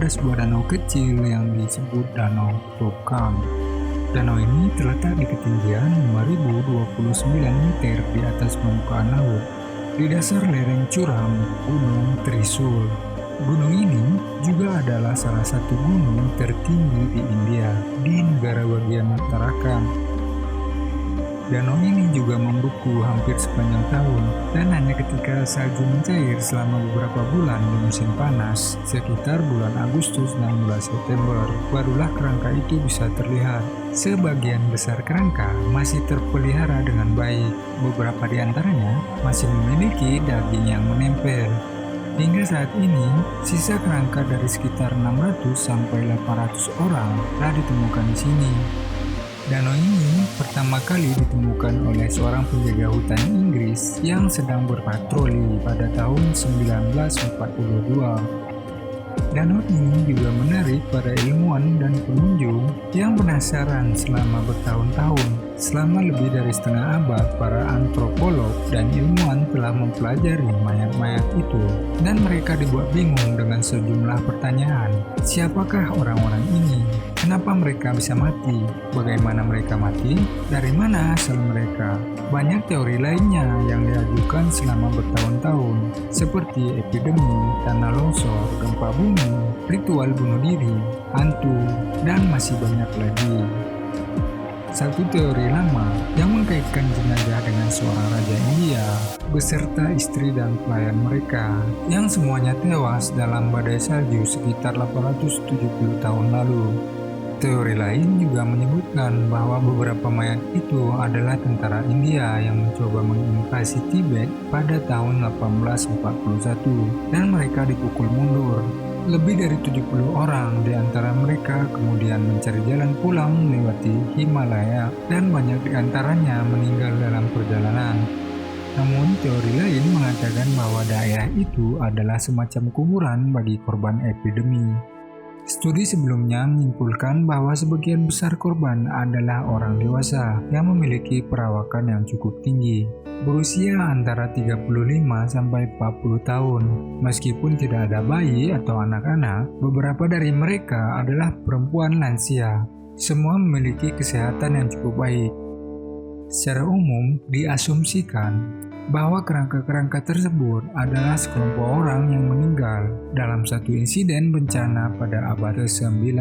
ada sebuah danau kecil yang disebut Danau Rokan. Danau ini terletak di ketinggian 5.029 meter di atas permukaan laut, di dasar lereng curam Gunung Trisul. Gunung ini juga adalah salah satu gunung tertinggi di India, di negara bagian Uttarakhand. Danau ini juga membeku hampir sepanjang tahun, dan hanya ketika salju mencair selama beberapa bulan di musim panas, sekitar bulan Agustus dan mulai September, barulah kerangka itu bisa terlihat. Sebagian besar kerangka masih terpelihara dengan baik, beberapa di antaranya masih memiliki daging yang menempel. Hingga saat ini, sisa kerangka dari sekitar 600 sampai 800 orang telah ditemukan di sini. Danau ini pertama kali ditemukan oleh seorang penjaga hutan Inggris yang sedang berpatroli pada tahun 1942. Danau ini juga menarik para ilmuwan dan pengunjung yang penasaran selama bertahun-tahun. Selama lebih dari setengah abad, para antropolog dan ilmuwan telah mempelajari mayat-mayat itu, dan mereka dibuat bingung dengan sejumlah pertanyaan. Siapakah orang-orang ini? Kenapa mereka bisa mati? Bagaimana mereka mati? Dari mana asal mereka? Banyak teori lainnya yang diajukan selama bertahun-tahun, seperti epidemi, tanah longsor, gempa bumi, ritual bunuh diri, hantu, dan masih banyak lagi. Satu teori lama yang mengkaitkan jenazah dengan seorang raja India beserta istri dan pelayan mereka yang semuanya tewas dalam badai salju sekitar 870 tahun lalu. Teori lain juga menyebutkan bahwa beberapa mayat itu adalah tentara India yang mencoba menginvasi Tibet pada tahun 1841 dan mereka dipukul mundur. Lebih dari 70 orang di antara mereka kemudian mencari jalan pulang melewati Himalaya, dan banyak di antaranya meninggal dalam perjalanan. Namun teori lain mengatakan bahwa daerah itu adalah semacam kuburan bagi korban epidemi. Studi sebelumnya menyimpulkan bahwa sebagian besar korban adalah orang dewasa yang memiliki perawakan yang cukup tinggi, berusia antara 35 sampai 40 tahun. Meskipun tidak ada bayi atau anak-anak, beberapa dari mereka adalah perempuan lansia. Semua memiliki kesehatan yang cukup baik. Secara umum, diasumsikan bahwa kerangka-kerangka tersebut adalah sekelompok orang yang meninggal dalam satu insiden bencana pada abad ke-9.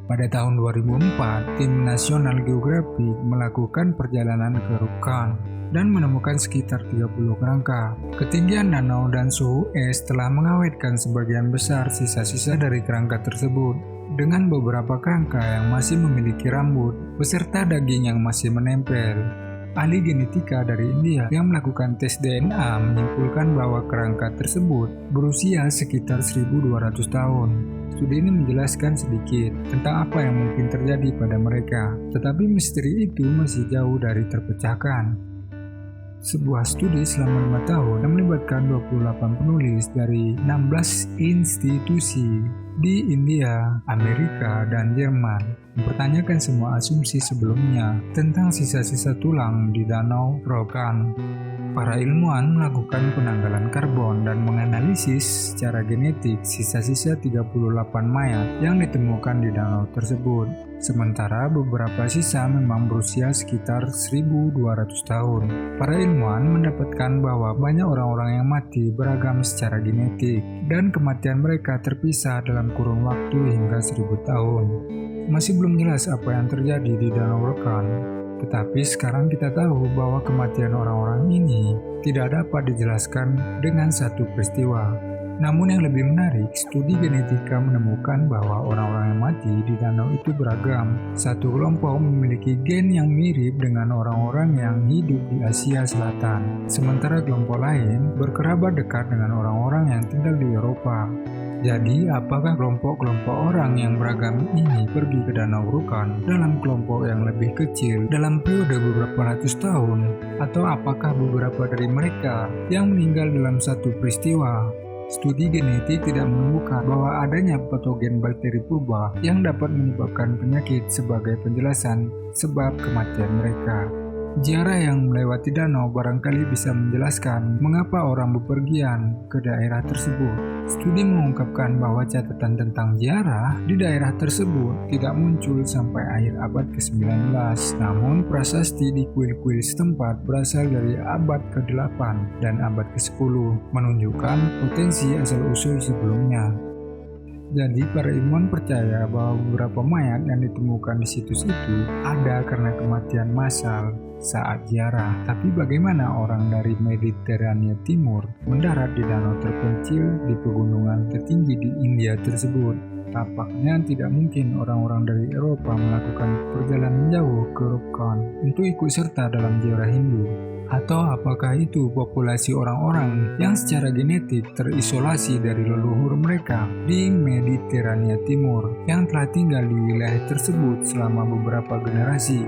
Pada tahun 2004, tim National Geographic melakukan perjalanan ke Rokan dan menemukan sekitar 30 kerangka. Ketinggian danau dan suhu es telah mengawetkan sebagian besar sisa-sisa dari kerangka tersebut, dengan beberapa kerangka yang masih memiliki rambut beserta daging yang masih menempel. Ahli genetika dari India yang melakukan tes DNA menyimpulkan bahwa kerangka tersebut berusia sekitar 1.200 tahun. Studi ini menjelaskan sedikit tentang apa yang mungkin terjadi pada mereka, tetapi misteri itu masih jauh dari terpecahkan. Sebuah studi selama 5 tahun yang melibatkan 28 penulis dari 16 institusi di India, Amerika, dan Jerman mempertanyakan semua asumsi sebelumnya tentang sisa-sisa tulang di Danau Rokan. Para ilmuwan melakukan penanggalan karbon dan menganalisis secara genetik sisa-sisa 38 mayat yang ditemukan di danau tersebut. Sementara beberapa sisa memang berusia sekitar 1.200 tahun. Para ilmuwan mendapatkan bahwa banyak orang-orang yang mati beragam secara genetik, dan kematian mereka terpisah dalam kurun waktu hingga 1.000 tahun. Masih belum jelas apa yang terjadi di Danau Rokan, tetapi sekarang kita tahu bahwa kematian orang-orang ini tidak dapat dijelaskan dengan satu peristiwa. Namun yang lebih menarik, studi genetika menemukan bahwa orang-orang yang mati di danau itu beragam. Satu kelompok memiliki gen yang mirip dengan orang-orang yang hidup di Asia Selatan, sementara kelompok lain berkerabat dekat dengan orang-orang yang tinggal di Eropa. Jadi, apakah kelompok-kelompok orang yang beragam ini pergi ke Danau Rokan dalam kelompok yang lebih kecil dalam periode beberapa ratus tahun? Atau apakah beberapa dari mereka yang meninggal dalam satu peristiwa? Studi genetik tidak menemukan bahwa adanya patogen bakteri purba yang dapat menyebabkan penyakit sebagai penjelasan sebab kematian mereka. Ziarah yang melewati danau barangkali bisa menjelaskan mengapa orang bepergian ke daerah tersebut. Studi mengungkapkan bahwa catatan tentang ziarah di daerah tersebut tidak muncul sampai akhir abad ke-19. Namun prasasti di kuil-kuil setempat berasal dari abad ke-8 dan abad ke-10, menunjukkan potensi asal-usul sebelumnya. Jadi para ilmuwan percaya bahwa beberapa mayat yang ditemukan di situs itu ada karena kematian massal saat ziarah. Tapi bagaimana orang dari Mediterania Timur mendarat di danau terpencil di pegunungan tertinggi di India tersebut? Tampaknya tidak mungkin orang-orang dari Eropa melakukan perjalanan jauh ke Rokan untuk ikut serta dalam ziarah Hindu. Atau apakah itu populasi orang-orang yang secara genetik terisolasi dari leluhur mereka di Mediterania Timur yang telah tinggal di wilayah tersebut selama beberapa generasi?